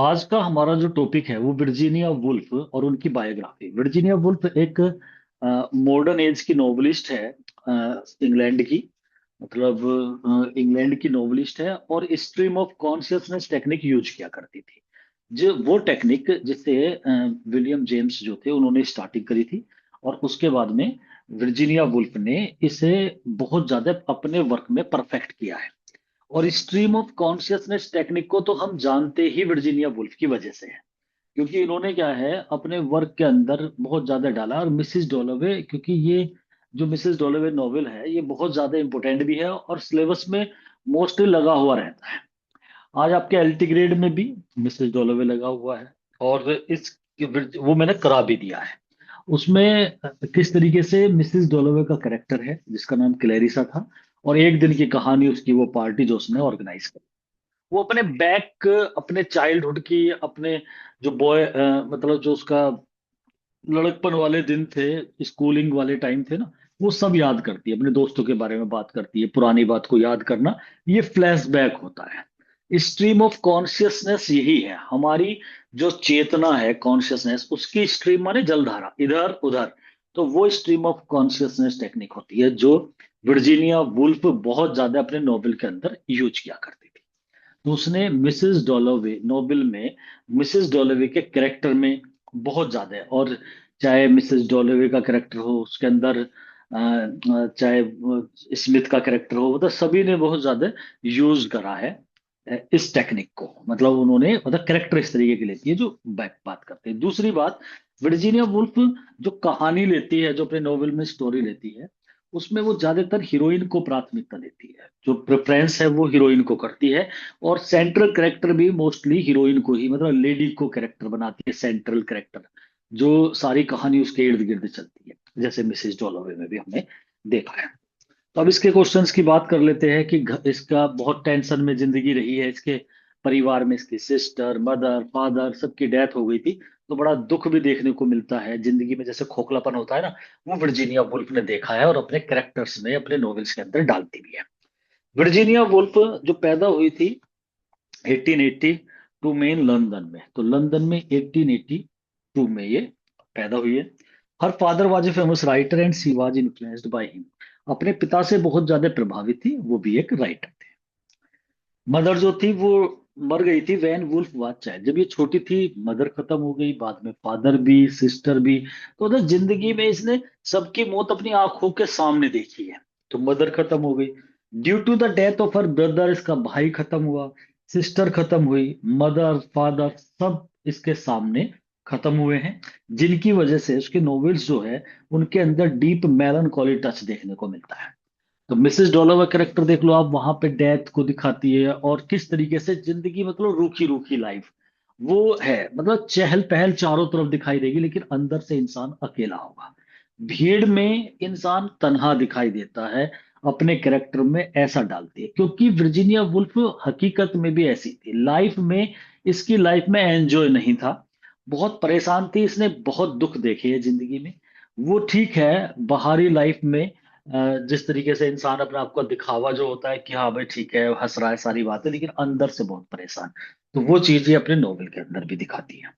आज का हमारा जो टॉपिक है वो वर्जीनिया वुल्फ और उनकी बायोग्राफी। वर्जीनिया वुल्फ एक मॉडर्न एज की नोवेलिस्ट है, इंग्लैंड की। मतलब इंग्लैंड की नोवेलिस्ट है और stream of consciousness technique use किया करती थी। जो वो टेक्निक जिसे विलियम जेम्स जो थे उन्होंने स्टार्टिंग करी थी, और उसके बाद में वर्जीनिया वुल्फ ने इसे बहुत ज्यादा अपने वर्क में परफेक्ट किया है। और स्ट्रीम ऑफ कॉन्शियसनेस टेक्निक को तो हम जानते ही वर्जीनिया वुल्फ की वजह से है, क्योंकि इन्होंने क्या है अपने वर्क के अंदर बहुत ज्यादा डाला। और मिसिस डॉलोवे, क्योंकि ये जो मिसिस डॉलोवे नॉवेल है ये बहुत ज्यादा इंपॉर्टेंट भी है और सिलेबस में मोस्टली लगा हुआ रहता है। आज आपके एलटी ग्रेड में भी मिसेस डॉलोवे लगा हुआ है, और इस वो मैंने करा भी दिया है। उसमें किस तरीके से मिसेस डॉलोवे का कैरेक्टर है जिसका नाम क्लेरिसा था, और एक दिन की कहानी उसकी, वो पार्टी जो उसने ऑर्गेनाइज करी। वो अपने बैक, अपने चाइल्डहुड की, अपने जो बॉय, मतलब जो उसका लड़कपन वाले दिन थे, स्कूलिंग वाले टाइम थे ना, वो सब याद करती है, अपने दोस्तों के बारे में बात करती है। पुरानी बात को याद करना, ये फ्लैशबैक होता है। स्ट्रीम ऑफ कॉन्शियसनेस यही है हमारी, जो चेतना है, कॉन्शियसनेस, उसकी स्ट्रीम माने जलधारा, इधर उधर। तो वो स्ट्रीम ऑफ कॉन्शियसनेस टेक्निक होती है जो वर्जीनिया वुल्फ बहुत ज्यादा अपने नोवेल के अंदर यूज किया करती थी। तो उसने मिसेस डॉलोवे नोवेल में, मिसेस डॉलोवे के कैरेक्टर में बहुत ज्यादा है। और चाहे मिसेस डॉलोवे का कैरेक्टर हो उसके अंदर, चाहे स्मिथ का कैरेक्टर हो, मतलब सभी ने बहुत ज्यादा यूज करा है इस टेक्निक को। मतलब उन्होंने, मतलब कैरेक्टर इस तरीके की लेती है जो बैक बात करते हैं। दूसरी बात, वर्जीनिया वुल्फ जो कहानी लेती है, जो अपने नोवेल में स्टोरी लेती है, उसमें वो ज्यादातर हीरोइन को प्राथमिकता देती है, जो प्रेफरेंस है वो हीरोइन को करती है। और सेंट्रल कैरेक्टर भी मोस्टली हीरोइन को ही, मतलब लेडी को कैरेक्टर बनाती है, सेंट्रल कैरेक्टर, जो सारी कहानी उसके इर्द गिर्द चलती है, जैसे मिसेस डॉलोवे में भी हमने देखा है। तो अब इसके क्वेश्चंस की बात कर लेते हैं कि इसका बहुत टेंशन में जिंदगी रही है, इसके परिवार में इसकी सिस्टर, मदर, फादर सबकी डेथ हो गई थी। तो बड़ा दुख भी देखने को मिलता है जिंदगी में, जैसे खोखलापन होता है ना, वो वर्जीनिया वुल्फ ने देखा है और अपने कैरेक्टर्स में, अपने नॉवेल्स के अंदर डालती भी है। वर्जीनिया वुल्फ जो पैदा हुई थी 1882 में लंदन में, तो लंदन में 1882 में ये पैदा हुई है। Her father was a famous writer and she was influenced by him. अपने पिता से बहुत ज्यादा प्रभावित थी, वो भी एक राइटर थे। मदर जो थी वो मर गई थी वैन वुल्फ वाज चाइल्ड, जब ये छोटी थी मदर खत्म हो गई, बाद में फादर भी, सिस्टर भी। तो उधर जिंदगी में इसने सबकी मौत अपनी आंखों के सामने देखी है। तो मदर खत्म हो गई, due to the death of her brother, इसका भाई खत्म हुआ, सिस्टर खत्म हुई, मदर फादर सब इसके सामने खत्म हुए हैं, जिनकी वजह से उसके नॉवेल्स जो है उनके अंदर डीप मेलनकॉली टच देखने को मिलता है। तो मिसेस डॉलोवर कैरेक्टर देख लो आप, वहां पे डेथ को दिखाती है और किस तरीके से जिंदगी, मतलब रूखी रूखी लाइफ वो है। मतलब चहल पहल चारों तरफ दिखाई देगी लेकिन अंदर से इंसान अकेला होगा। भीड़ में इंसान तन्हा दिखाई देता है, अपने कैरेक्टर में ऐसा डालती है। क्योंकि वर्जीनिया वुल्फ हकीकत में भी ऐसी थी लाइफ में, इसकी लाइफ में एंजॉय नहीं था, बहुत परेशान थी, इसने बहुत दुख देखे हैं जिंदगी में। वो ठीक है, बाहरी लाइफ में जिस तरीके से इंसान अपने आप को दिखावा जो होता है कि हाँ भाई ठीक है हंस रहा है सारी बातें, लेकिन अंदर से बहुत परेशान। तो वो चीजें अपने नोवेल के अंदर भी दिखाती है।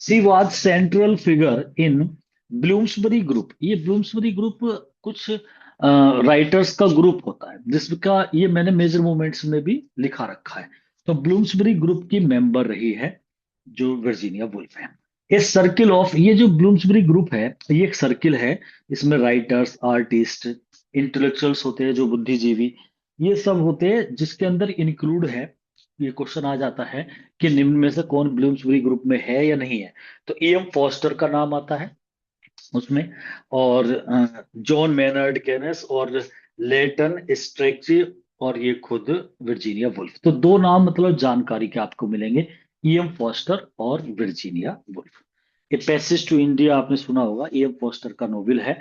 She was central figure in Bloomsbury group. ये ब्लूम्सबरी ग्रुप कुछ राइटर्स का ग्रुप होता है जिसका ये मैंने मेजर मोमेंट्स में भी लिखा रखा है। तो ब्लूम्सबरी ग्रुप की मेंबर रही है जो वर्जीनिया वुल्फ है। ये सर्किल ऑफ, ये जो ब्लूम्सबरी ग्रुप है ये एक सर्किल है। इसमें राइटर्स, आर्टिस्ट, इंटेलेक्चुअल्स होते हैं जो बुद्धिजीवी, ये सब होते हैं, जिसके अंदर इंक्लूड है, ये क्वेश्चन आ जाता है कि निम्न में से कौन ब्लूम्सबरी ग्रुप में है या नहीं है। तो एम फॉस्टर का नाम आता है उसमें, और जॉन मैनर्ड केनेस और लेटन स्ट्रेची, और ये खुद वर्जीनिया वुल्फ। तो दो नाम मतलब जानकारी के आपको मिलेंगे, ईएम फॉस्टर और वर्जीनिया वुल्फ। ये पैसेज टू इंडिया आपने सुना होगा, ईएम फॉस्टर का नोवेल है।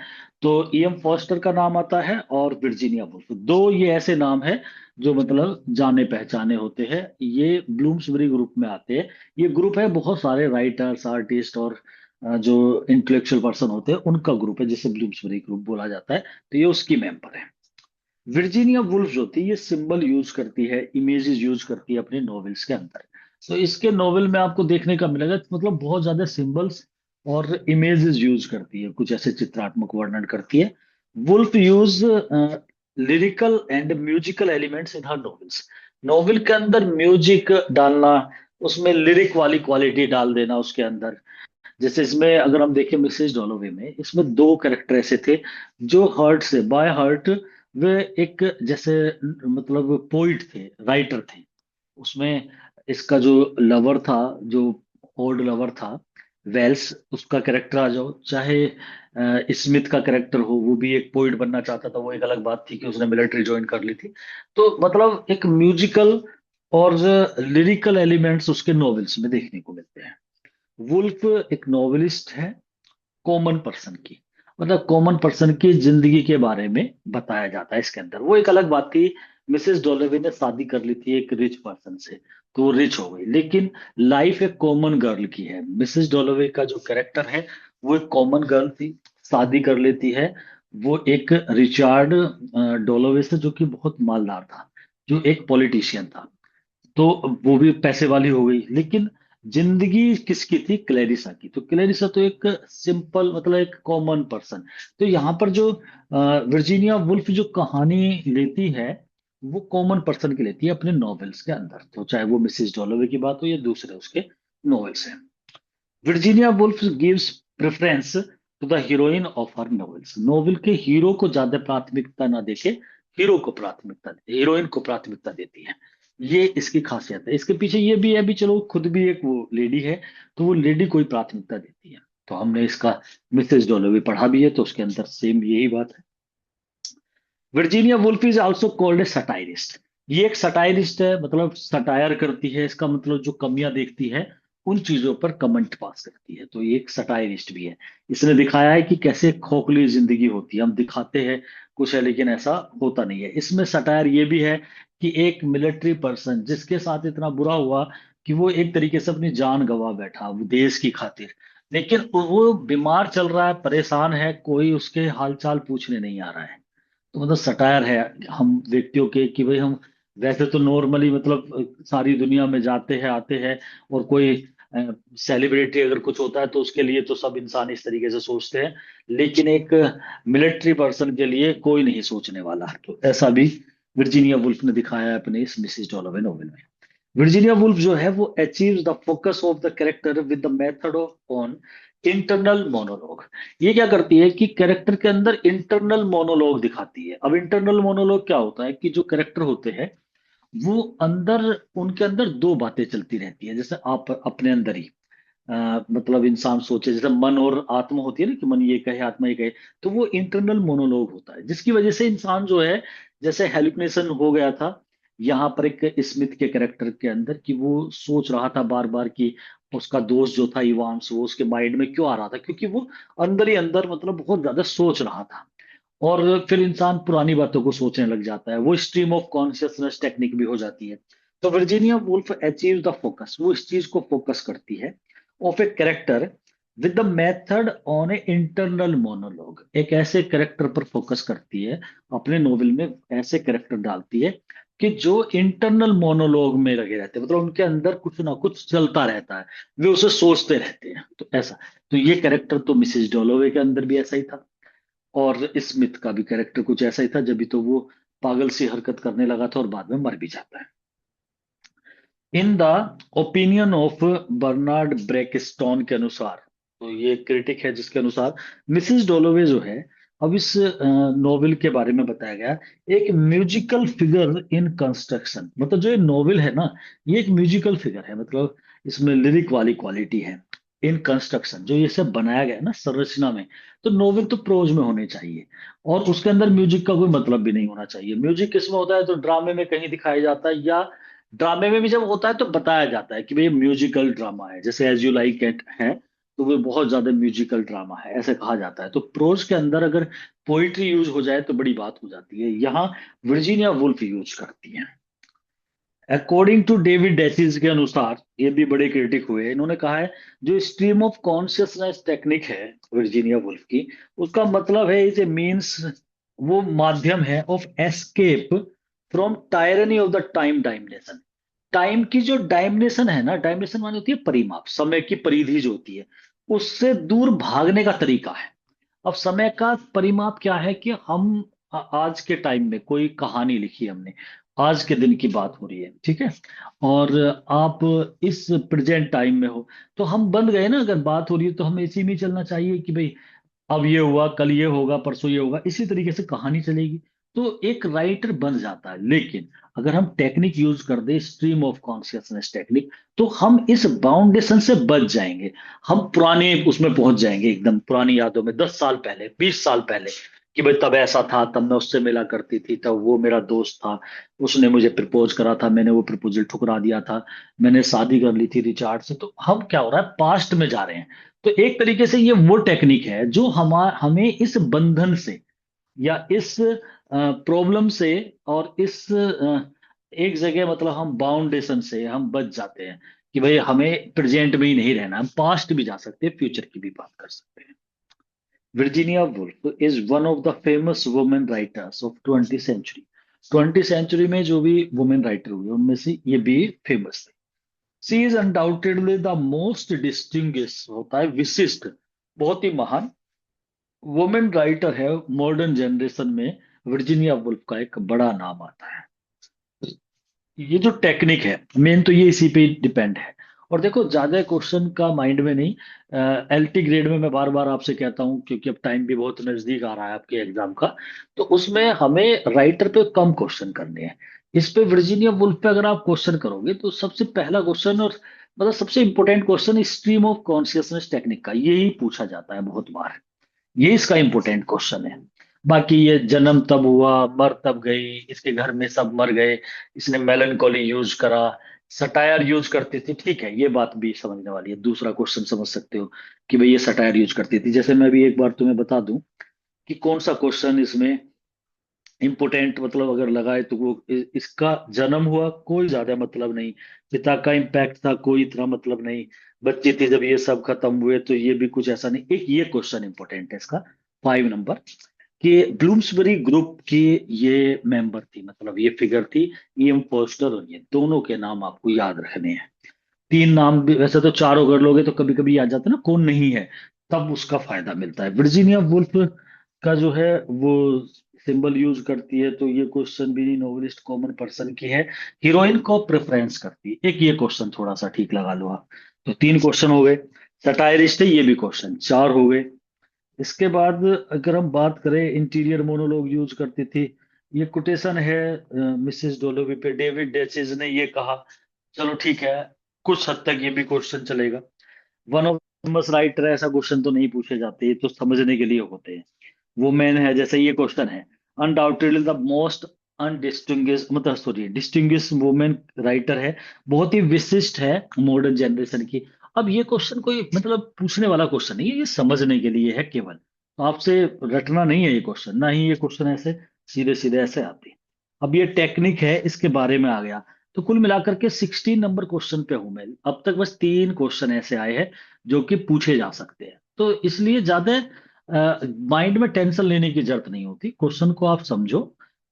तो ईएम फॉस्टर का नाम आता है और वर्जीनिया वुल्फ, दो ये ऐसे नाम है जो मतलब जाने पहचाने होते हैं, ये ब्लूम्सबरी ग्रुप में आते हैं। ये ग्रुप है बहुत सारे राइटर्स, आर्टिस्ट और जो इंटेलेक्चुअल पर्सन होते हैं उनका ग्रुप है, जिसे ब्लूम्सबरी ग्रुप बोला जाता है। तो ये उसकी मेंबर है। वर्जीनिया वुल्फ जो थी ये सिंबल यूज करती है, इमेजेस यूज करती है अपने नॉवेल्स के अंदर। तो इसके नोवेल में आपको देखने का मिलेगा, मतलब बहुत ज्यादा सिंबल्स और इमेजेस यूज करती है, कुछ ऐसे चित्रात्मक वर्णन करती है। Woolf use lyrical and musical elements in her novels. Novel के अंदर म्यूजिक डालना, उसमें लिरिक वाली क्वालिटी डाल देना उसके अंदर। जैसे इसमें अगर हम देखें मिसेज डॉलोवे में, इसमें दो कैरेक्टर ऐसे थे जो हर्ट से बाय हर्ट, वे एक जैसे मतलब पोइट थे, राइटर थे। उसमें इसका जो लवर था, जो ओल्ड लवर था, वेल्स, उसका कैरेक्टर आ जाओ, चाहे स्मिथ का कैरेक्टर हो, वो भी एक पोइट बनना चाहता था, वो एक अलग बात थी कि उसने मिलिट्री ज्वाइन कर ली थी। तो मतलब एक म्यूजिकल और लिरिकल एलिमेंट्स उसके नॉवेल्स में देखने को मिलते हैं। वुल्फ एक नॉवेलिस्ट है, कॉमन पर्सन की, मतलब कॉमन पर्सन की जिंदगी के बारे में बताया जाता है इसके अंदर। वो एक अलग बात थी, मिसेस डॉलोवे ने शादी कर ली थी एक रिच पर्सन से, तो वो रिच हो गई, लेकिन लाइफ एक कॉमन गर्ल की है। मिसेस डॉलोवे का जो कैरेक्टर है वो एक कॉमन गर्ल थी, शादी कर लेती है वो एक रिचार्ड डॉलोवे से, जो कि बहुत मालदार था, जो एक पॉलिटिशियन था। तो वो भी पैसे वाली हो गई, लेकिन जिंदगी किसकी थी? क्लेरिसा की। तो क्लेरिसा तो एक सिंपल, मतलब एक कॉमन पर्सन। तो यहाँ पर जो वर्जीनिया वुल्फ जो कहानी लेती है, वो कॉमन पर्सन की लेती है अपने नॉवेल्स के अंदर, तो चाहे वो मिसेस डॉलोवे की बात हो या दूसरे उसके नॉवेल्स हैं। Virginia Woolf gives preference to the heroine of her novels. Novel के हीरो को ज्यादा प्राथमिकता ना देके हीरो को प्राथमिकता, हीरोइन को प्राथमिकता देती है। ये इसकी खासियत है। इसके पीछे ये भी है, भी चलो खुद भी एक वो लेडी है, तो वो लेडी को ही प्राथमिकता देती है। तो हमने इसका मिसेस डॉलोवे पढ़ा भी है, तो उसके अंदर सेम यही बात है। Virginia Woolf is also called a satirist. ये एक सटायरिस्ट है, मतलब सटायर करती है, इसका मतलब जो कमियां देखती है उन चीजों पर कमेंट पास करती है, तो ये एक सटायरिस्ट भी है। इसने दिखाया है कि कैसे खोखली जिंदगी होती है, हम दिखाते हैं कुछ है लेकिन ऐसा होता नहीं है। इसमें सटायर ये भी है कि एक मिलिट्री पर्सन जिसके साथ इतना बुरा हुआ कि वो एक तरीके से अपनी जान गंवा बैठा वो देश की खातिर, लेकिन वो बीमार चल रहा है, परेशान है, कोई उसके हालचाल पूछने नहीं आ रहा है। तो मतलब सटायर है हम व्यक्तियों के, कि भाई हम वैसे तो नॉर्मली मतलब सारी दुनिया में जाते हैं आते हैं, और कोई सेलिब्रिटी अगर कुछ होता है तो उसके लिए तो सब इंसान इस तरीके से सोचते हैं, लेकिन एक मिलिट्री पर्सन के लिए कोई नहीं सोचने वाला। तो ऐसा भी वर्जीनिया वुल्फ ने दिखाया है अपने इस मिसेस डॉलोवे नॉवेल में। वर्जीनिया वुल्फ जो है वो achieves the focus of the character with the method of on internal monologue. ये क्या करती है कि कैरेक्टर के अंदर इंटरनल मोनोलॉग दिखाती है। अब इंटरनल मोनोलॉग क्या होता है कि जो कैरेक्टर होते हैं वो अंदर, उनके अंदर दो बातें चलती रहती है, जैसे आप अपने अंदर ही मतलब इंसान सोचे, जैसे मन और आत्मा होती है ना, कि मन ये कहे आत्मा ये कहे, तो वो इंटरनल मोनोलॉग होता है, जिसकी वजह से इंसान जो है, जैसे हेलुसिनेशन हो गया था यहाँ पर एक स्मिथ के कैरेक्टर के अंदर, कि वो सोच रहा था बार बार कि उसका दोस्त जो था इवांस, वो उसके माइंड में क्यों आ रहा था, क्योंकि वो अंदर ही अंदर मतलब बहुत ज्यादा सोच रहा था। और फिर इंसान पुरानी बातों को सोचने लग जाता है, वो स्ट्रीम ऑफ कॉन्शियसनेस टेक्निक भी हो जाती है। तो Virginia Woolf achieve the focus, वो इस चीज को फोकस करती है of a character with the method on a internal monologue. एक ऐसे कैरेक्टर पर फोकस करती है अपने नोवेल में, ऐसे कैरेक्टर डालती है कि जो इंटरनल मोनोलॉग में लगे रहते हैं, मतलब उनके अंदर कुछ ना कुछ चलता रहता है, वे उसे सोचते रहते हैं। तो ऐसा, तो ये कैरेक्टर तो मिसेस डॉलोवे के अंदर भी ऐसा ही था, और स्मिथ का भी कैरेक्टर कुछ ऐसा ही था, जब भी तो वो पागल सी हरकत करने लगा था और बाद में मर भी जाता है। In the opinion of Bernard Breakstone के अनुसार, तो ये क्रिटिक है जिसके अनुसार मिसेस डोलोवे जो है, अब इस नोवेल के बारे में बताया गया, एक म्यूजिकल फिगर इन कंस्ट्रक्शन। मतलब जो ये नोवेल है ना, ये एक म्यूजिकल फिगर है, मतलब इसमें लिरिक वाली क्वालिटी है। इन कंस्ट्रक्शन जो ये सब बनाया गया है ना संरचना में, तो नोवेल तो प्रोज में होने चाहिए, और उसके अंदर म्यूजिक का कोई मतलब भी नहीं होना चाहिए। म्यूजिक किसमें होता है? तो ड्रामे में कहीं दिखाया जाता है, या ड्रामे में भी जब होता है तो बताया जाता है कि भाई म्यूजिकल ड्रामा है, जैसे एज यू लाइक इट है, तो वो बहुत ज्यादा म्यूजिकल ड्रामा है ऐसे कहा जाता है। तो प्रोज के अंदर अगर पोइट्री यूज हो जाए तो बड़ी बात हो जाती है, यहाँ वर्जीनिया वुल्फ यूज करती है। अकॉर्डिंग टू डेविड डेसिस के अनुसार, ये भी बड़े क्रिटिक हुए, इन्होंने कहा है जो स्ट्रीम ऑफ कॉन्शियसनेस टेक्निक है वर्जीनिया वुल्फ की, उसका मतलब है इज ए मीन्स, वो माध्यम है of escape from tyranny of the time dimension. Time की जो डायमेंशन है ना, डायमेंशन माने होती है परिमाप, समय की परिधि जो होती है, उससे दूर भागने का तरीका है। अब समय का परिमाप क्या है कि हम आज के टाइम में कोई कहानी लिखी हमने, आज के दिन की बात हो रही है, ठीक है, और आप इस प्रेजेंट टाइम में हो, तो हम बंद गए ना, अगर बात हो रही है तो हमें इसी में ही चलना चाहिए कि भाई अब ये हुआ, कल ये होगा, परसों ये होगा, इसी तरीके से कहानी चलेगी। तो एक राइटर बन जाता है। लेकिन अगर हम टेक्निक यूज कर दे, स्ट्रीम ऑफ कॉन्शियसनेस टेक्निक, तो हम इस बाउंडेशन से बच जाएंगे। हम पुराने उसमें पहुंच जाएंगे, एकदम पुरानी यादों में, 10 साल पहले, 20 साल पहले, कि भाई तब ऐसा था, तब मैं उससे मिला करती थी, तब वो मेरा दोस्त था, उसने मुझे प्रपोज करा था, मैंने वो प्रपोजल ठुकरा दिया था, मैंने शादी कर ली थी रिचार्ड से। तो हम क्या हो रहा है, पास्ट में जा रहे हैं। तो एक तरीके से ये वो टेक्निक है जो हमें इस बंधन से, या इस प्रॉब्लम से, और इस एक जगह, मतलब हम बाउंडेशन से हम बच जाते हैं कि भाई हमें प्रेजेंट में ही नहीं रहना, हम पास्ट भी जा सकते हैं, फ्यूचर की भी बात कर सकते हैं। Virginia wolf is one of the famous women writers of 20th century। 20th century में जो भी वुमेन राइटर हुए उनमें से ये भी फेमस थे। She is undoubtedly the most distinguish, होता है विशिष्ट, बहुत ही महान वुमेन राइटर है मॉडर्न जनरेशन में। वर्जीनिया वुल्फ का एक बड़ा नाम आता है। ये जो टेक्निक है, मेन तो ये इसी पे डिपेंड है। और देखो, ज्यादा क्वेश्चन का माइंड में नहीं, एलटी ग्रेड में मैं बार बार आपसे कहता हूँ, क्योंकि अब टाइम भी बहुत नजदीक आ रहा है आपके एग्जाम का, तो उसमें हमें राइटर पे कम क्वेश्चन करने हैं। इस पे वर्जीनिया वुल्फ पे अगर आप क्वेश्चन करोगे, तो सबसे पहला क्वेश्चन, और मतलब सबसे important question, stream of consciousness technique का यही पूछा जाता है बहुत बार। ये इसका इंपॉर्टेंट क्वेश्चन है। बाकी ये जन्म तब हुआ, मर तब गई, इसके घर में सब मर गए, इसने मेलनकोली यूज करा, सटायर यूज करती थी, ठीक है, ये बात भी समझने वाली है। दूसरा क्वेश्चन समझ सकते हो कि भाई ये सटायर यूज करती थी। जैसे मैं भी एक बार तुम्हें बता दूं कि कौन सा क्वेश्चन इसमें इम्पोर्टेंट, मतलब अगर लगाए तो वो इसका जन्म हुआ, कोई ज्यादा मतलब नहीं, पिता का इम्पैक्ट था, कोई इतना मतलब नहीं, बच्ची थी जब ये सब खत्म हुए, तो ये भी कुछ ऐसा नहीं। एक ये क्वेश्चन इंपॉर्टेंट है इसका, 5 नंबर, कि ब्लूम्सबरी ग्रुप की ये मेंबर थी, मतलब ये फिगर थी, ईएम फोस्टर, और ये दोनों के नाम आपको याद रखने हैं। 3 नाम भी, वैसे तो चारों कर लोगे तो कभी कभी याद जाता है ना कौन नहीं है, तब उसका फायदा मिलता है। वर्जीनिया वुल्फ का जो है वो सिंबल यूज करती है, तो ये क्वेश्चन भी नोवेलिस्ट कॉमन पर्सन की है, हीरोइन को प्रेफरेंस करती है। एक ये क्वेश्चन थोड़ा सा ठीक लगा लो आप। तो 3 क्वेश्चन हो गए। सटायरिस्ट है, ये भी क्वेश्चन 4 हो गए। इसके बाद अगर हम बात करें, इंटीरियर मोनोलॉग यूज करती थी, ये कोटेशन है मिसेस डोलोवी पे, डेविड डेचिज ने ये कहा, चलो ठीक है, कुछ हद तक ये भी क्वेश्चन चलेगा। वन ऑफ फेमस राइटर, ऐसा क्वेश्चन तो नहीं पूछे जाते, ये तो समझने के लिए होते हैं। वो मैन है, जैसे ये क्वेश्चन है, अनडाउटेडली द मोस्ट अनडिस्टिंग्विश, मतलब सॉरी, डिस्टिंग्विश वुमेन राइटर है, बहुत ही विशिष्ट है मॉडर्न जनरेशन की। अब ये क्वेश्चन कोई मतलब पूछने वाला क्वेश्चन नहीं है, ये समझने के लिए है केवल, तो आपसे रटना नहीं है ये क्वेश्चन, ना ही ये क्वेश्चन ऐसे सीधे सीधे ऐसे आते हैं। अब ये टेक्निक है, इसके बारे में आ गया। तो कुल मिलाकर के 16 नंबर क्वेश्चन पे हूं मैं अब तक, बस 3 क्वेश्चन ऐसे आए हैं जो कि पूछे जा सकते हैं, तो इसलिए ज्यादा माइंड में टेंशन लेने की जरूरत नहीं होती। क्वेश्चन को आप समझो,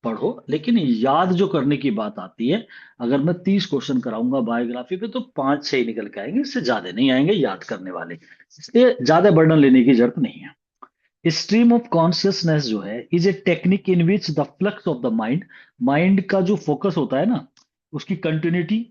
पढ़ो, लेकिन याद जो करने की बात आती है, अगर मैं 30 क्वेश्चन कराऊंगा बायोग्राफी पे, तो 5-6 ही निकल के आएंगे, इससे ज्यादा नहीं आएंगे याद करने वाले। इसलिए ज्यादा बर्डन लेने की जरूरत नहीं है। स्ट्रीम ऑफ कॉन्शियसनेस जो है, is a technique in which the flux of the mind, mind का जो फोकस होता है ना, उसकी कंटिन्यूटी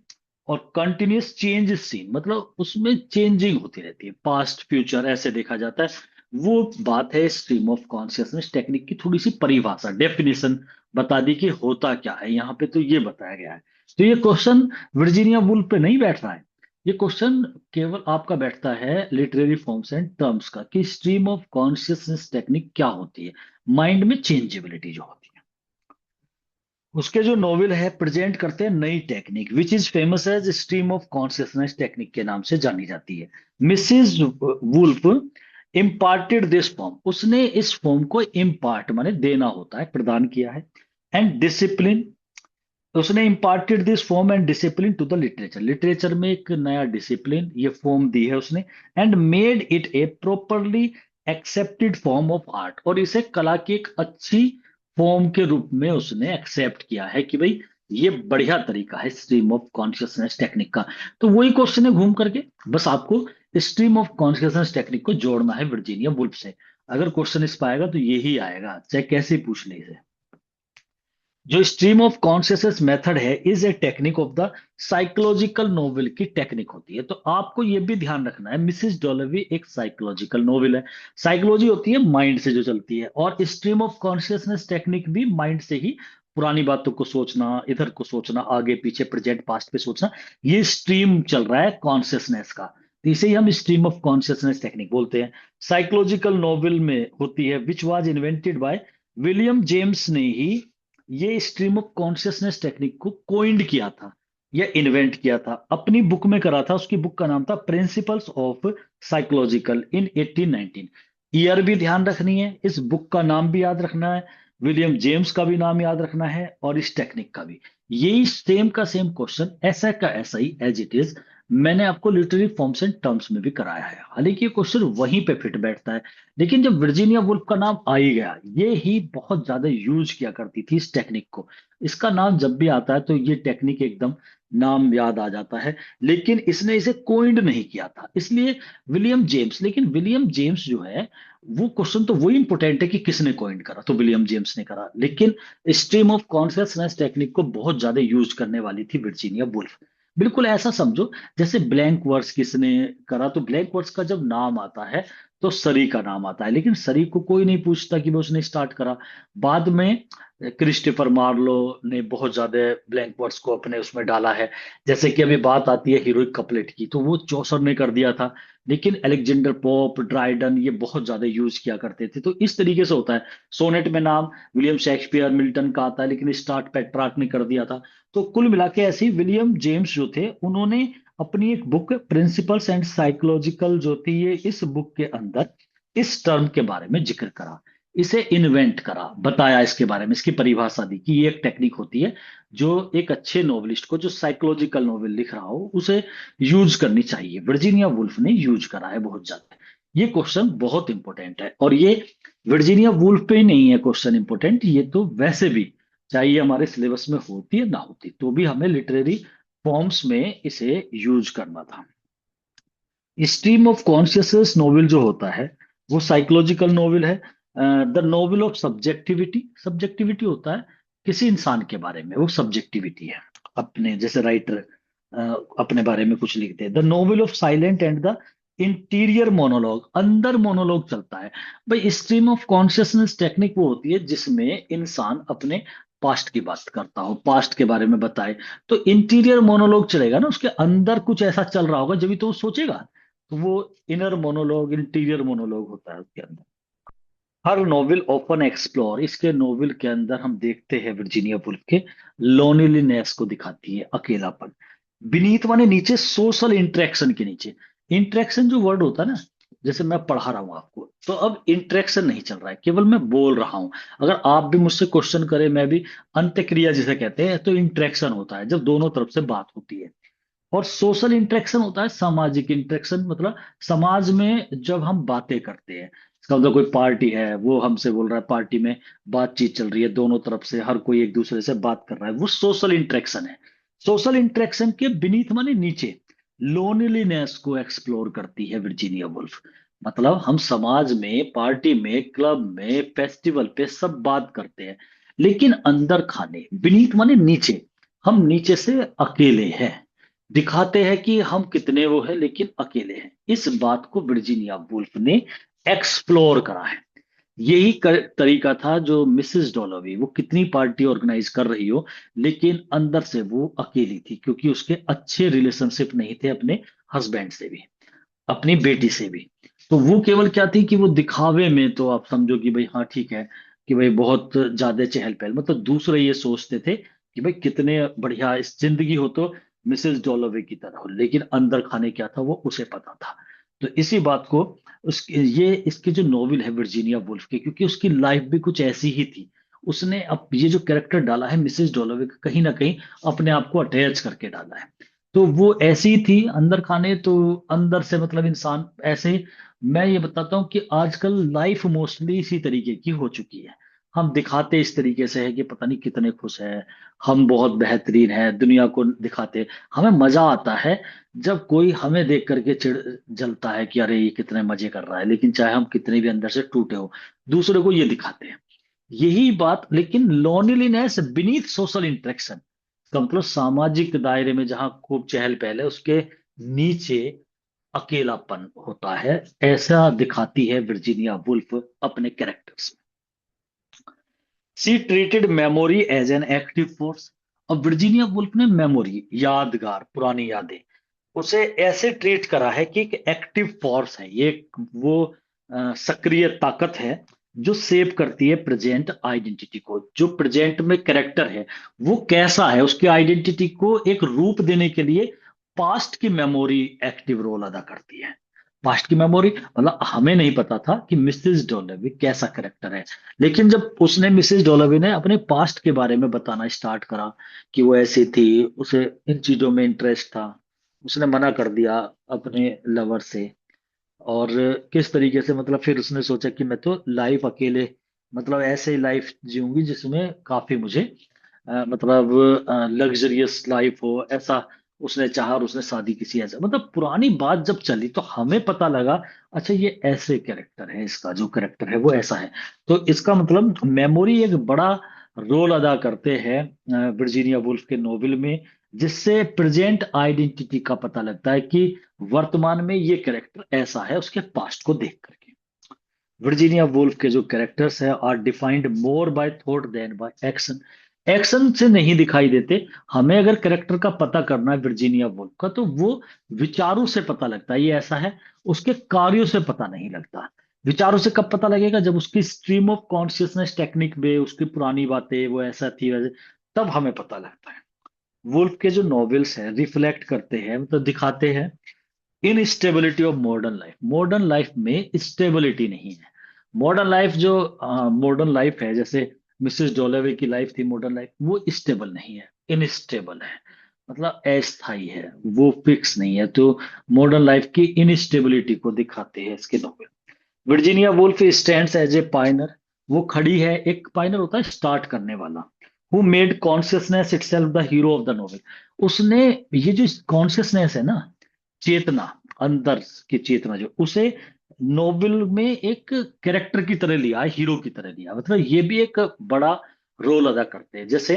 और कंटिन्यूस चेंज सीन, मतलब उसमें चेंजिंग होती रहती है, पास्ट फ्यूचर ऐसे देखा जाता है। वो बात है स्ट्रीम ऑफ कॉन्शियसनेस टेक्निक की। थोड़ी सी परिभाषा, डेफिनेशन बता दी कि होता क्या है यहाँ पे, तो ये बताया गया है। तो ये क्वेश्चन वर्जीनिया वुल्फ पे नहीं बैठ रहा है, ये क्वेश्चन केवल आपका बैठता है लिटरेरी फॉर्म्स एंड टर्म्स का, कि स्ट्रीम ऑफ कॉन्शियसनेस टेक्निक क्या होती है, माइंड में चेंजेबिलिटी जो होती है। उसके जो नोवेल है, प्रेजेंट करते हैं नई technique, which is famous as stream of consciousness technique के नाम से जानी जाती है। Mrs Woolf imparted this form, उसने इस फॉर्म को इम्पार्ट माने देना होता है, प्रदान किया है, एंड डिसिप्लिन, उसने imparted this form and discipline to the literature, literature में एक नया डिसिप्लिन, ये फॉर्म दी है उसने, and made it a properly accepted form of art, और इसे कला की एक अच्छी फॉर्म के रूप में उसने एक्सेप्ट किया है कि भाई ये बढ़िया तरीका है स्ट्रीम ऑफ कॉन्शियसनेस टेक्निक का। तो वही क्वेश्चन है घूम करके, बस आपको स्ट्रीम ऑफ कॉन्शियसनेस टेक्निक को जोड़ना है वर्जीनिया वुल्फ से। अगर क्वेश्चन इस पाएगा तो यही आएगा, चाहे कैसे पूछ ले इसे। जो स्ट्रीम ऑफ कॉन्शियसनेस मेथड है is a technique of the psychological novel की टेक्निक होती है। तो आपको यह भी ध्यान रखना है, मिसिस डॉलोवी एक साइकोलॉजिकल नोवेल है। साइकोलॉजी होती है माइंड से जो चलती है, और स्ट्रीम ऑफ कॉन्शियसनेस टेक्निक भी माइंड से ही, पुरानी बातों को सोचना, इधर को सोचना, आगे पीछे प्रेजेंट पास्ट पे सोचना, ये स्ट्रीम चल रहा है कॉन्शियसनेस का। तो इसे ही हम स्ट्रीम ऑफ कॉन्शियसनेस टेक्निक बोलते हैं। साइकोलॉजिकल नोवेल में होती है, which was invented by William James ने ही ये स्ट्रीम ऑफ कॉन्शियसनेस टेक्निक को कोइंड किया था, या इन्वेंट किया था, अपनी बुक में करा था। उसकी बुक का नाम था principles of psychological in 1819। Year भी ध्यान रखनी है, इस बुक का नाम भी याद रखना है, विलियम जेम्स का भी नाम याद रखना है, और इस टेक्निक का भी। यही सेम का सेम क्वेश्चन ऐसा का ऐसा ही एज इट इज मैंने आपको लिटरेरी फॉर्म्स एंड टर्म्स में भी कराया है, हालांकि ये क्वेश्चन वहीं पे फिट बैठता है। लेकिन जब वर्जीनिया वुल्फ का नाम आ ही गया, ये ही बहुत ज्यादा यूज किया करती थी इस टेक्निक को। इसका नाम जब भी आता है तो ये टेक्निक एकदम नाम याद आ जाता है। लेकिन इसने इसे कोइंड नहीं किया था, इसलिए विलियम जेम्स। लेकिन विलियम जेम्स जो है, वो क्वेश्चन तो वही इंपॉर्टेंट है कि किसने कोइंड करा, तो विलियम जेम्स ने करा। लेकिन स्ट्रीम ऑफ कॉन्शियसनेस टेक्निक को बहुत ज्यादा यूज करने वाली थी वर्जीनिया वुल्फ। बिल्कुल ऐसा समझो जैसे ब्लैंक वर्स किसने करा, तो ब्लैंक वर्स का जब नाम आता है तो सरी का नाम आता है, लेकिन सरी को कोई नहीं पूछता कि वो उसने स्टार्ट करा। बाद में क्रिस्टोफर मार्लो ने बहुत ज्यादा ब्लैंक वर्स को अपने उसमें डाला है। जैसे कि अभी बात आती है हीरोइक कपलेट की, तो वो चौसर ने कर दिया था। लेकिन अलेक्जेंडर पोप, ड्राइडन, ये बहुत ज्यादा यूज किया करते थे। तो इस तरीके से होता है। सोनेट में नाम विलियम शेक्सपियर, मिल्टन का आता है, लेकिन स्टार्ट पेट्रार्क ने कर दिया था। तो कुल मिला के ऐसे ही विलियम जेम्स जो थे, उन्होंने अपनी एक बुक प्रिंसिपल्स एंड साइकोलॉजिकल जो थी, ये इस बुक के अंदर इस टर्म के बारे में जिक्र करा, इसे इन्वेंट करा, बताया इसके बारे में, इसकी परिभाषा दी कि ये एक टेक्निक होती है जो एक अच्छे नोवेलिस्ट को, जो साइकोलॉजिकल नोवेल लिख रहा हो, उसे यूज करनी चाहिए। वर्जीनिया वुल्फ ने यूज करा है बहुत ज्यादा। ये क्वेश्चन बहुत इंपॉर्टेंट है, और ये वर्जीनिया वुल्फ पे ही नहीं है क्वेश्चन इंपॉर्टेंट, ये तो वैसे भी, चाहे ये हमारे सिलेबस में होती है ना होती, तो भी हमें लिटरेरी फॉर्म्स में इसे यूज करना था। स्ट्रीम ऑफ कॉन्शियसनेस नोवेल जो होता है, वो साइकोलॉजिकल नोवेल है। The novel of subjectivity, subjectivity होता है किसी इंसान के बारे में, वो सब्जेक्टिविटी है। अपने जैसे राइटर अपने बारे में कुछ लिखते हैं। The novel of silent and the interior monologue, अंदर मोनोलॉग चलता है। भाई स्ट्रीम ऑफ कॉन्शियसनेस टेक्निक वो होती है जिसमें इंसान अपने पास्ट की बात करता हो, पास्ट के बारे में बताए। तो इंटीरियर मोनोलॉग चलेगा ना, उसके अंदर कुछ ऐसा चल रहा होगा जब भी तो वो सोचेगा। तो वो इनर मोनोलॉग, इंटीरियर मोनोलॉग होता है उसके अंदर। हर नोवेल ओपन एक्सप्लोर, इसके नोवेल के अंदर हम देखते हैं वर्जीनिया वुल्फ के लोनलीनेस को दिखाती है, अकेलापन। बीनीथ माने नीचे, सोशल इंटरेक्शन के नीचे। इंटरेक्शन जो वर्ड होता है ना, जैसे मैं पढ़ा रहा हूं आपको, तो अब इंटरेक्शन नहीं चल रहा है, केवल मैं बोल रहा हूं। अगर आप भी मुझसे क्वेश्चन करें, मैं भी, अंत्यक्रिया जिसे कहते हैं, तो इंटरेक्शन होता है जब दोनों तरफ से बात होती है। और सोशल इंटरेक्शन होता है सामाजिक इंटरेक्शन, मतलब समाज में जब हम बातें करते हैं। इसका मतलब कोई पार्टी है, वो हमसे बोल रहा है, पार्टी में बातचीत चल रही है, दोनों तरफ से हर कोई एक दूसरे से बात कर रहा है, वो सोशल इंटरेक्शन है। सोशल इंटरेक्शन के बीनीथ माने नीचे लोनलीनेस को एक्सप्लोर करती है वर्जीनिया वुल्फ। मतलब हम समाज में, पार्टी में, क्लब में, फेस्टिवल पे सब बात करते हैं, लेकिन अंदर खाने, बीनीथ माने नीचे, हम नीचे से अकेले हैं। दिखाते हैं कि हम कितने वो हैं, लेकिन अकेले हैं। इस बात को वर्जीनिया वुल्फ ने एक्सप्लोर करा है। यही तरीका था जो मिसेस डॉलोवी, वो कितनी पार्टी ऑर्गेनाइज कर रही हो, लेकिन अंदर से वो अकेली थी, क्योंकि उसके अच्छे रिलेशनशिप नहीं थे अपने हस्बैंड से भी, अपनी बेटी से भी। तो वो केवल क्या थी कि वो दिखावे में, तो आप समझो कि भाई हाँ ठीक है, कि भाई बहुत ज्यादा चहल पहल, मतलब दूसरे ये सोचते थे कि भाई कितने बढ़िया इस जिंदगी हो तो मिसेस डॉलोवे की तरह हो, लेकिन अंदर खाने क्या था वो उसे पता था। तो इसी बात को, उसके ये इसके जो नॉवेल है वर्जीनिया वुल्फ के, क्योंकि उसकी लाइफ भी कुछ ऐसी ही थी, उसने अब ये जो कैरेक्टर डाला है मिसेस डॉलोवे का, कहीं ना कहीं अपने आप को अटैच करके डाला है। तो वो ऐसी ही थी अंदर खाने, तो अंदर से मतलब इंसान ऐसे ही। मैं ये बताता हूँ कि आजकल लाइफ मोस्टली इसी तरीके की हो चुकी है। हम दिखाते इस तरीके से है कि पता नहीं कितने खुश हैं, हम बहुत बेहतरीन हैं, दुनिया को दिखाते। हमें मजा आता है जब कोई हमें देख करके चिढ़ जलता है कि अरे ये कितने मजे कर रहा है, लेकिन चाहे हम कितने भी अंदर से टूटे हो, दूसरे को ये दिखाते हैं। यही बात, लेकिन लोनलीनेस बीनीथ सोशल इंटरेक्शन का मतलब सामाजिक दायरे में जहां खूब चहल पहल है, उसके नीचे अकेलापन होता है, ऐसा दिखाती है वर्जीनिया वुल्फ अपने कैरेक्टर्स में। She treated memory as an active force. और वर्जीनिया वुल्फ ने मेमोरी, यादगार, पुरानी यादें, उसे ऐसे ट्रीट करा है कि एक एक्टिव फोर्स है ये, वो सक्रिय ताकत है जो सेव करती है प्रेजेंट आइडेंटिटी को। जो प्रेजेंट में कैरेक्टर है वो कैसा है, उसकी आइडेंटिटी को एक रूप देने के लिए पास्ट की मेमोरी एक्टिव रोल अदा करती है। पास्ट की मेमोरी मतलब हमें नहीं पता था कि मिसेस डोलेवी कैसा करेक्टर है, लेकिन जब उसने, मिसेस डोलेवी ने अपने पास्ट के बारे में बताना स्टार्ट करा कि वो ऐसी थी, उसे इन चीजों में इंटरेस्ट था, उसने मना कर दिया अपने लवर से, और किस तरीके से मतलब फिर उसने सोचा कि मैं तो लाइफ अकेले, मतलब ऐसे ही लाइफ जीऊंगी जिसमें काफी मुझे मतलब लग्जरियस लाइफ हो, ऐसा उसने चाहा, और उसने शादी किसी ऐसा, मतलब पुरानी बात जब चली तो हमें पता लगा अच्छा ये ऐसे कैरेक्टर है, इसका जो कैरेक्टर है वो ऐसा है। तो इसका मतलब मेमोरी एक बड़ा रोल अदा करते हैं वर्जीनिया वुल्फ के नोवेल में, जिससे प्रेजेंट आइडेंटिटी का पता लगता है कि वर्तमान में ये कैरेक्टर ऐसा है उसके पास्ट को देख करके। वर्जीनिया वुल्फ के जो कैरेक्टर्स है are defined more by thought than by action. Action से नहीं दिखाई देते। हमें अगर कैरेक्टर का पता करना है वर्जीनिया वुल्फ का, तो वो विचारों से पता लगता है ये ऐसा है, उसके कार्यों से पता नहीं लगता। विचारों से कब पता लगेगा, जब उसकी स्ट्रीम ऑफ कॉन्शियसनेस टेक्निक में उसकी पुरानी बातें वो ऐसा थी वैसे, तब हमें पता लगता है। वुल्फ के जो नॉवेल्स हैं रिफ्लेक्ट करते हैं, मतलब दिखाते हैं instability of modern life. Modern life में स्टेबिलिटी नहीं है। मॉडर्न लाइफ जो मॉडर्न लाइफ है, जैसे मिसेस डोलेवे की लाइफ थी, मॉडर्न लाइफ वो स्टेबल नहीं है, इनस्टेबल है, मतलब अस्थाई है, वो फिक्स नहीं है। तो मॉडर्न लाइफ की इनस्टेबिलिटी को दिखाते हैं इसके novel. Virginia Woolf stands as a pioneer. वो खड़ी है, एक पायनर होता है स्टार्ट करने वाला। Who made consciousness itself the hero of the novel. उसने ये जो कॉन्शियसनेस है ना, चेतना, अंदर की चेतना, जो उसे नोवेल में एक कैरेक्टर की तरह लिया, हीरो की तरह लिया, मतलब ये भी एक बड़ा रोल अदा करते हैं। जैसे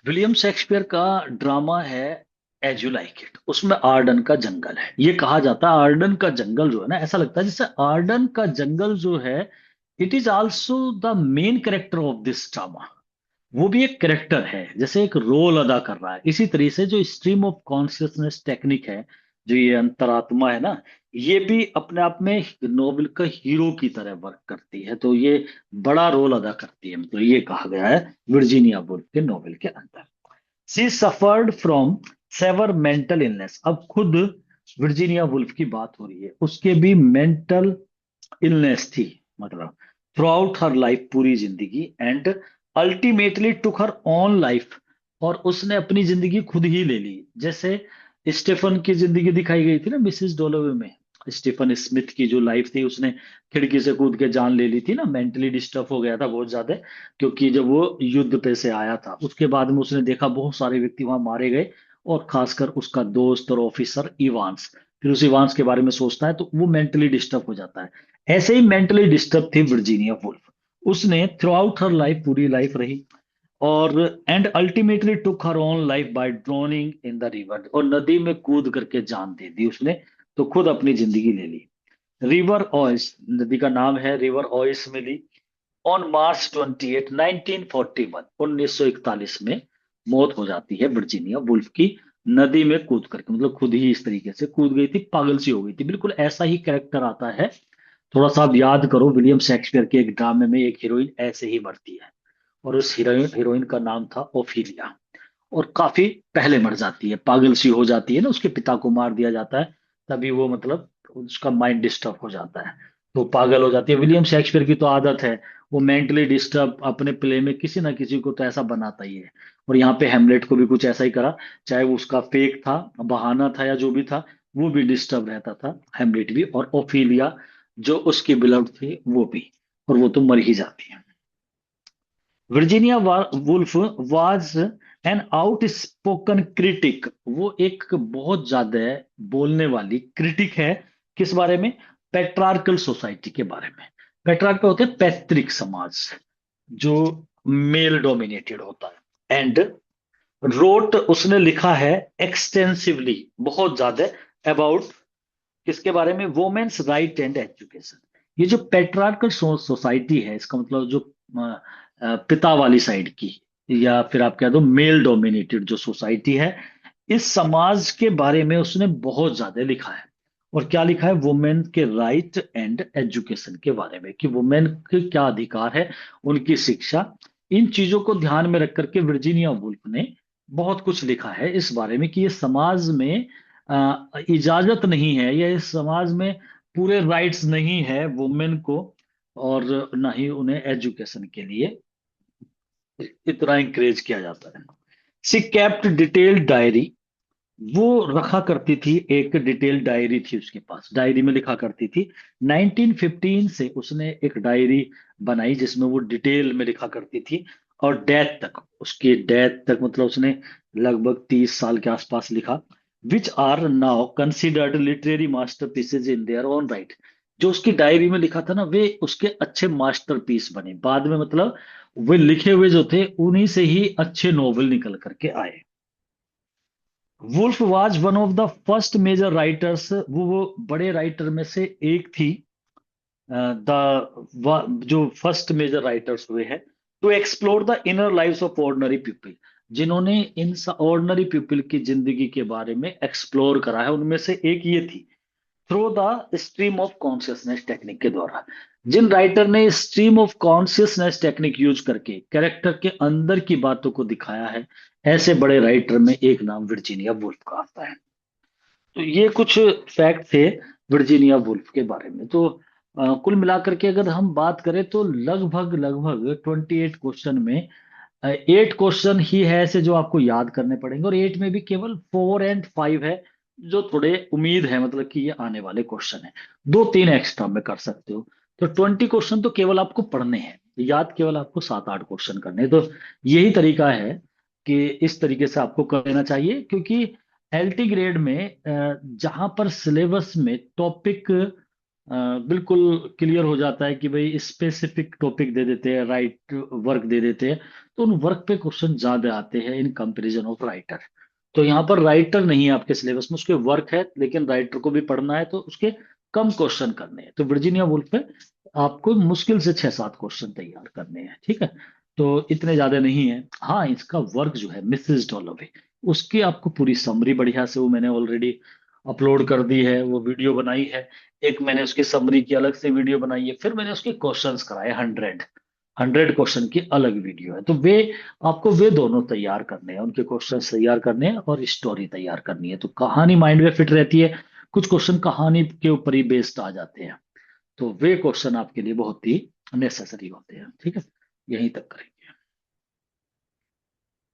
विलियम शेक्सपियर का ड्रामा है एज यू लाइक इट, उसमें आर्डन का जंगल है। ये कहा जाता है आर्डन का जंगल जो है ना, ऐसा लगता है जैसे आर्डन का जंगल जो है, it is also the main character of this drama. वो भी एक कैरेक्टर है, जैसे एक रोल अदा कर रहा है। इसी तरीके से जो स्ट्रीम ऑफ कॉन्शियसनेस टेक्निक है, जो ये अंतरात्मा है ना, ये भी अपने आप में नोबेल का हीरो की तरह वर्क करती है, तो ये बड़ा रोल अदा करती है, मतलब ये कहा गया है वर्जीनिया वुल्फ के नोवेल के अंदर। She suffered from severe mental illness. अब खुद वर्जीनिया वुल्फ की बात हो रही है, उसके भी मेंटल इलनेस थी, मतलब थ्रू आउट हर लाइफ, पूरी जिंदगी, and ultimately took her on life, और उसने अपनी जिंदगी खुद ही ले ली। जैसे स्टेफन की जिंदगी दिखाई गई थी ना मिसेस डोलोवे में, स्टीफन स्मिथ की जो लाइफ थी, उसने खिड़की से कूद के जान ले ली थी ना, मेंटली डिस्टर्ब हो गया था बहुत ज्यादा, क्योंकि जब वो युद्ध पे से आया था उसके बाद में उसने देखा बहुत सारे व्यक्ति वहां मारे गए, और खासकर उसका दोस्त और ऑफिसर इवांस, फिर उस इवांस के बारे में सोचता है तो वो मेंटली डिस्टर्ब हो जाता है। ऐसे ही मेंटली डिस्टर्ब थी वर्जीनिया वुल्फ। उसने थ्रू आउट हर लाइफ, पूरी लाइफ रही, और and ultimately took her own life by drowning in the river, और नदी में कूद करके जान दे दी उसने, तो खुद अपनी जिंदगी ले ली। रिवर ऑयस, नदी का नाम है रिवर ऑयस, में ली। ऑन मार्च 28, 1941, 1941 में मौत हो जाती है वर्जीनिया वुल्फ की, नदी में कूद करके, मतलब खुद ही इस तरीके से कूद गई थी, पागल सी हो गई थी। बिल्कुल ऐसा ही कैरेक्टर आता है। थोड़ा सा आप याद करो, विलियम शेक्सपियर के एक ड्रामे में एक हीरोइन ऐसे ही मरती है, और उस हीरोइन हीरोइन का नाम था ओफिलिया, और काफी पहले मर जाती है, पागल सी हो जाती है ना, उसके पिता को मार दिया जाता है, तभी वो मतलब उसका माइंड डिस्टर्ब हो जाता है, तो पागल हो जाती है। विलियम शेक्सपियर की तो आदत है, वो मेंटली डिस्टर्ब अपने प्ले में किसी ना किसी को तो ऐसा बनाता ही है, और यहाँ पे हेमलेट को भी कुछ ऐसा ही करा, चाहे वो उसका फेक था, बहाना था, या जो भी था, वो भी डिस्टर्ब रहता था, हेमलेट भी, और ओफिलिया जो उसकी बिलव्ड थी वो भी। और वो तो मर ही जाती है। Virginia Woolf was an outspoken critic, वो एक बहुत ज्यादा बोलने वाली क्रिटिक है। किस बारे में? पेट्रार्कल सोसाइटी के बारे में। पेट्रार्कल होते हैं पैतृक समाज, जो मेल डोमिनेटेड होता है। एंड रोट, उसने लिखा है एक्सटेंसिवली, बहुत ज्यादा, अबाउट, किसके बारे में? Women's right and education. ये जो पेट्रार्कल सोसाइटी है, इसका मतलब जो पिता वाली साइड की, या फिर आप कह दो मेल डोमिनेटेड जो सोसाइटी है, इस समाज के बारे में उसने बहुत ज्यादा लिखा है। और क्या लिखा है? वुमेन के राइट एंड एजुकेशन के बारे में, कि वुमेन के क्या अधिकार है, उनकी शिक्षा। इन चीजों को ध्यान में रख करके वर्जीनिया वुल्फ ने बहुत कुछ लिखा है इस बारे में, कि ये समाज में इजाजत नहीं है, या इस समाज में पूरे राइट्स नहीं है वुमेन को, और ना ही उन्हें एजुकेशन के लिए इतना इंकरेज किया जाता है। सी केप्ट डिटेल्ड डायरी, वो रखा करती थी, एक डिटेल डायरी थी उसके पास, डायरी में लिखा करती थी। 1915 से उसने एक डायरी बनाई जिसमें वो डिटेल में लिखा करती थी, और डेथ तक, उसकी डेथ तक मतलब उसने लगभग 30 साल के आसपास लिखा। Which are now considered literary masterpieces in their own right. जो उसकी डायरी में लिखा था ना, वे उसके अच्छे मास्टरपीस बने बाद में, मतलब वे लिखे हुए जो थे उन्हीं से ही अच्छे नॉवल निकल करके आए। Woolf was one of the first major writers, वो बड़े राइटर में से एक थी, जो फर्स्ट मेजर राइटर्स हुए हैं to explore the inner lives of ordinary people, जिन्होंने इन ऑर्डिनरी पीपल की जिंदगी के बारे में एक्सप्लोर करा है, उनमें से एक ये थी। Through the stream of consciousness technique के द्वारा, जिन राइटर ने stream of consciousness technique use करके कैरेक्टर के अंदर की बातों को दिखाया है, ऐसे बड़े राइटर में एक नाम वर्जीनिया वुल्फ का आता है। तो ये कुछ फैक्ट थे वर्जीनिया वुल्फ के बारे में। तो कुल मिलाकर के अगर हम बात करें तो लगभग लगभग 28 क्वेश्चन में 8 क्वेश्चन ही है ऐसे जो आपको याद करने पड़ेंगे, और 8 में भी केवल 4 और 5 है जो थोड़े उम्मीद है, मतलब कि ये आने वाले क्वेश्चन है। 2-3 एक्स्ट्रा में कर सकते हो। तो 20 क्वेश्चन तो केवल आपको पढ़ने हैं, याद केवल आपको 7-8 क्वेश्चन करने हैं। तो यही तरीका है कि इस तरीके से आपको कर लेना चाहिए, क्योंकि एलटी ग्रेड में जहां पर सिलेबस में टॉपिक बिल्कुल क्लियर हो जाता है कि भाई स्पेसिफिक टॉपिक दे देते हैं, राइट वर्क दे देते हैं, तो उन वर्क पे क्वेश्चन ज्यादा आते हैं इन कंपैरिजन ऑफ राइटर। तो यहाँ पर राइटर नहीं है आपके सिलेबस में, उसके वर्क है, लेकिन राइटर को भी पढ़ना है तो उसके कम क्वेश्चन करने हैं। तो वर्जीनिया वुल्फ पे आपको मुश्किल से 6-7 क्वेश्चन तैयार करने हैं, ठीक है। तो इतने ज्यादा नहीं है। हाँ, इसका वर्क जो है मिसेस डॉलोवे, उसकी आपको पूरी समरी बढ़िया से, वो मैंने ऑलरेडी अपलोड कर दी है, वो वीडियो बनाई है। एक मैंने उसकी समरी की अलग से वीडियो बनाई है, फिर मैंने उसके क्वेश्चंस कराए 100 क्वेश्चन की अलग वीडियो है। तो वे आपको वे दोनों तैयार करने हैं, उनके क्वेश्चंस तैयार करने हैं और स्टोरी तैयार करनी है, तो कहानी माइंड में फिट रहती है। कुछ क्वेश्चन कहानी के ऊपर ही बेस्ड आ जाते हैं, तो वे क्वेश्चन आपके लिए बहुत ही नेसेसरी होते हैं, ठीक है। यहीं तक करें।